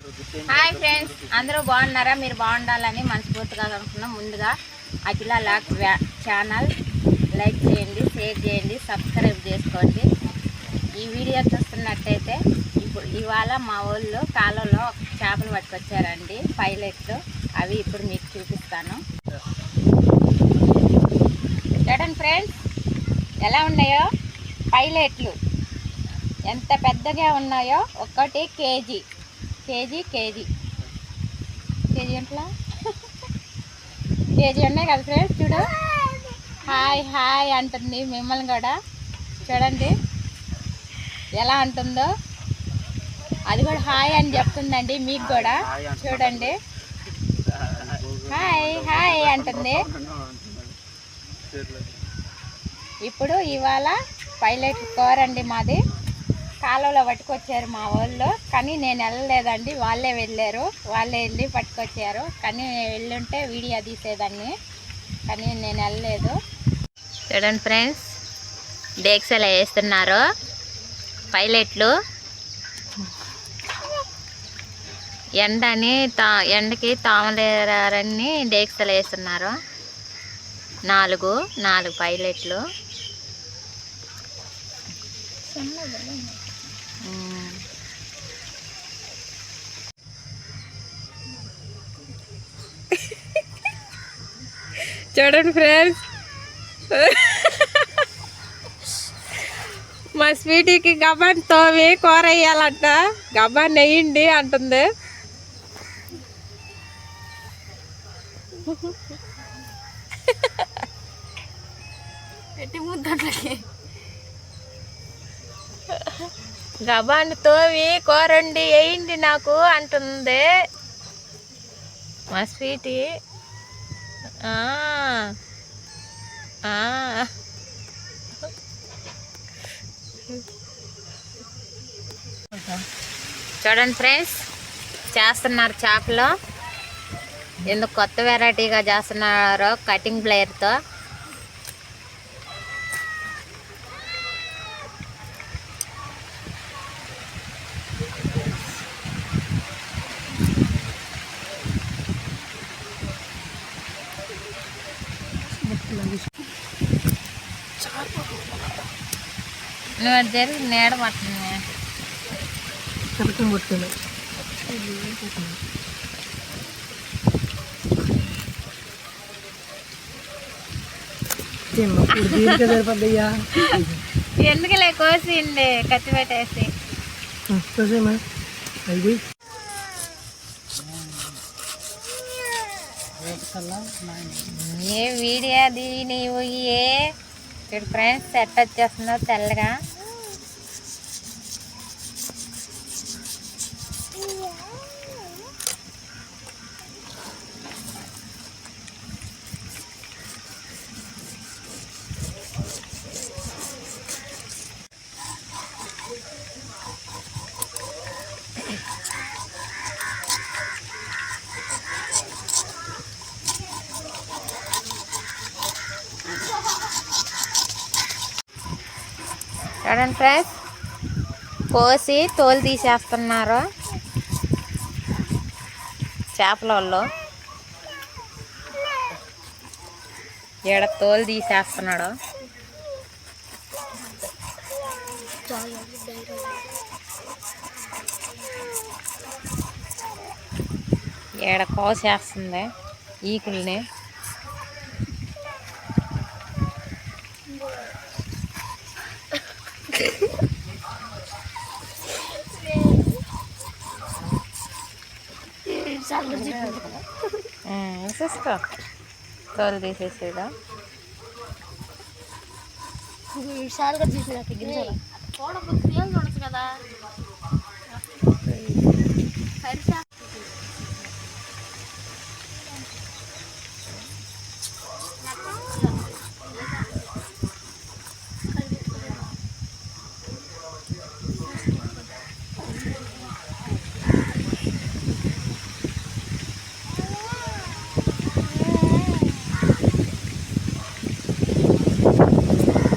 Hi friends, అందరూ బాగున్నారా? మీరు బాగుండాలని మనస్ఫూర్తిగా అనుకున్నాం. ముందుగా అఖిల లాక్ ఛానల్ లైక్ చేయండి, షేర్ చేయండి, సబ్స్క్రైబ్ చేసుకోండి. ఈ వీడియో చూస్తున్నట్టయితే ఇవాళ మా ఊళ్ళో కాలంలో చేపలు పట్టుకొచ్చారండి, పైలెట్లు. అవి ఇప్పుడు మీకు చూపిస్తాను. చూడండి ఫ్రెండ్స్, ఎలా ఉన్నాయో పైలెట్లు, ఎంత పెద్దగా ఉన్నాయో. ఒక్కటి కేజీ ఎంట్లా కేజీ ఉన్నాయి కదా ఫ్రెండ్స్. చూడు, హాయ్ హాయ్ అంటుంది మిమ్మల్ని కూడా. చూడండి ఎలా అంటుందో, అది కూడా హాయ్ అని చెప్తుందండి మీకు కూడా. చూడండి, హాయ్ హాయ్ అంటుంది. ఇప్పుడు ఇవాళ పైలట్ కూరండి మాది. కాలువలో పట్టుకొచ్చారు మా వాళ్ళు, కానీ నేను వెళ్ళలేదండి, వాళ్ళే వెళ్ళారు. వాళ్ళే వెళ్ళి పట్టుకొచ్చారు, కానీ వెళ్ళుంటే వీడియో తీసేదాన్ని, కానీ నేను వెళ్ళలేదు. చూడండి ఫ్రెండ్స్, డేక్సలా వేస్తున్నారు పైలెట్లు. ఎండకి తామలేరని డేక్సలా వేస్తున్నారు. నాలుగు పైలెట్లు. చూడండి ఫ్రెండ్స్, మా స్వీటీకి గబాన్ తోమి కూర వేయాలంట. గబాన్ నెయ్యండి అంటుంది. గబాన్ తోమి కూరండి వేయండి నాకు అంటుంది మా స్వీటీ. చూడండి ఫ్రెండ్స్, చేస్తున్నారు చేపలు. ఎందుకు కొత్త వెరైటీగా చేస్తున్నారు, కటింగ్ ప్లేయర్తో. నువ్వు జరిగి నీడ పడుతుంది. ఎందుకులే కోసిండి కత్తి పెట్టేసి. ఏ వీడియో అది నీవు ఇక్కడ ఫ్రెండ్స్ సెట్ వచ్చేస్తున్నావు తెల్లగా. చూడండి ఫ్రెండ్స్, కోసి తోలు తీసేస్తున్నారు చేపలలో. ఈడ తోలు తీసేస్తున్నాడు. ఈడ కోసేస్తుంది ఈకుల్ని. చూసుకో, తోలు తీసేసేదా చూడచ్చు కదా.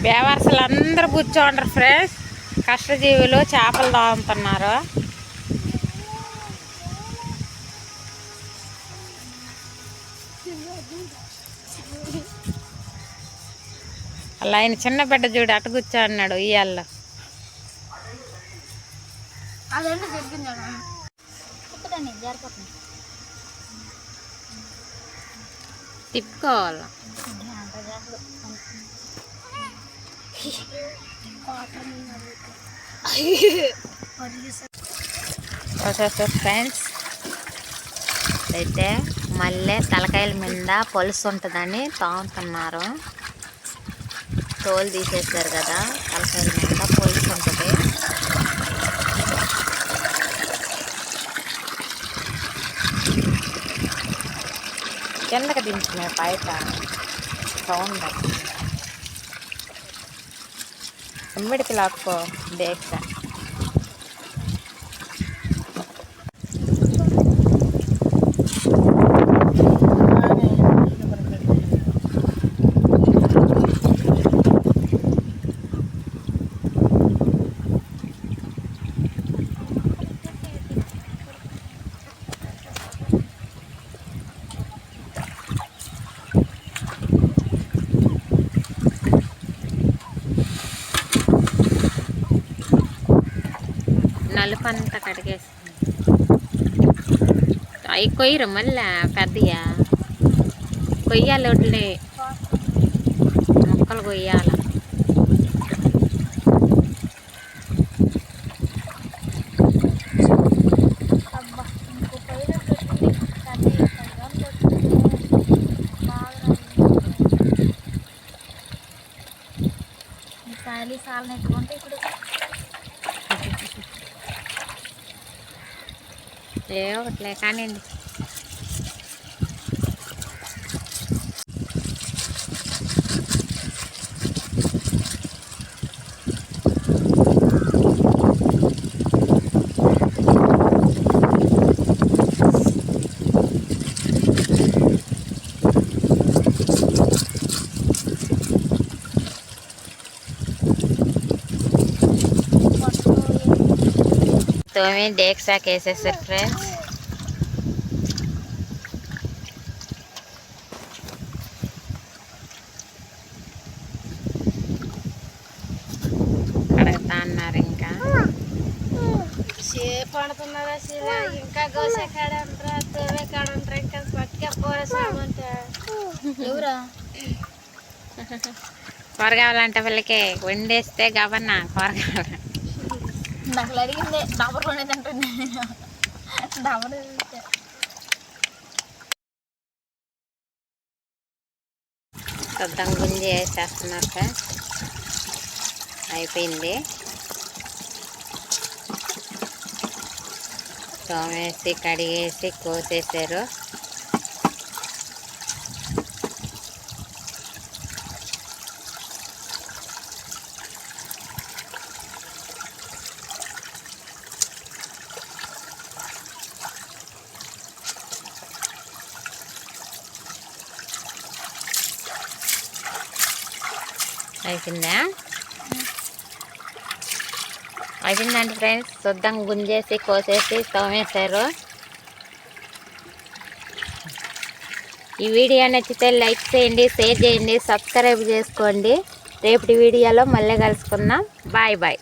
బేవర్సలు అందరూ కూర్చోండ్రు ఫ్రెండ్స్. కష్టజీవులు చేపలు తాగుతున్నారు. అలా ఆయన చిన్న బిడ్డ చూడు అటు కూర్చో అన్నాడు ఇయ్యాల తిప్పుకోవాలి ఫ్రెండ్స్ అయితే మళ్ళీ తలకాయల మీద పొలుసు ఉంటుందని తాగుతున్నారు. తోలు తీసేస్తారు కదా, తలకాయల మీద పొలుసు ఉంటుంది. కిందకి దించుకునే బయట సౌండ్ ఎమ్మిడికి లాక్కో దేశ నలుపంతా కడిగేస్తుంది. అవి కొయ్యరు మళ్ళీ పెద్దగా కొయ్యాలి, వడ్లే మొక్కలు కొయ్యాలి. ఒకట్లే కానివ్వండి. తోమి డేక్సాక్ వేసేసారు ఫ్రెండ్స్. కడగతా అన్నారు. ఇంకా సేపు పడుతున్నారా ఇంకా గోసే కాడ ఉంటారా, తోమే కాడ ఉంటారా, ఇంకా పట్టుకే పోరేసామంటే ఎవరా కూరగాయలంటే పిల్లకి వండేస్తే గవన్నా కూరగాయలు నాకు అడిగిందే డబర్ ఉండేది అంటుంది. డబర్ కొద్దాం గుంజి వేసేస్తున్నారు ఫ్రెండ్స్. అయిపోయింది. తోమేసి కడిగేసి కోసేసారు. అయిపోయిందా? అయిపోయిందండి ఫ్రెండ్స్. శుద్ధం గుంజేసి కోసేసి తోమేశారు. ఈ వీడియో నచ్చితే లైక్ చేయండి, షేర్ చేయండి, సబ్స్క్రైబ్ చేసుకోండి. రేపటి వీడియోలో మళ్ళీ కలుసుకుందాం. Bye bye.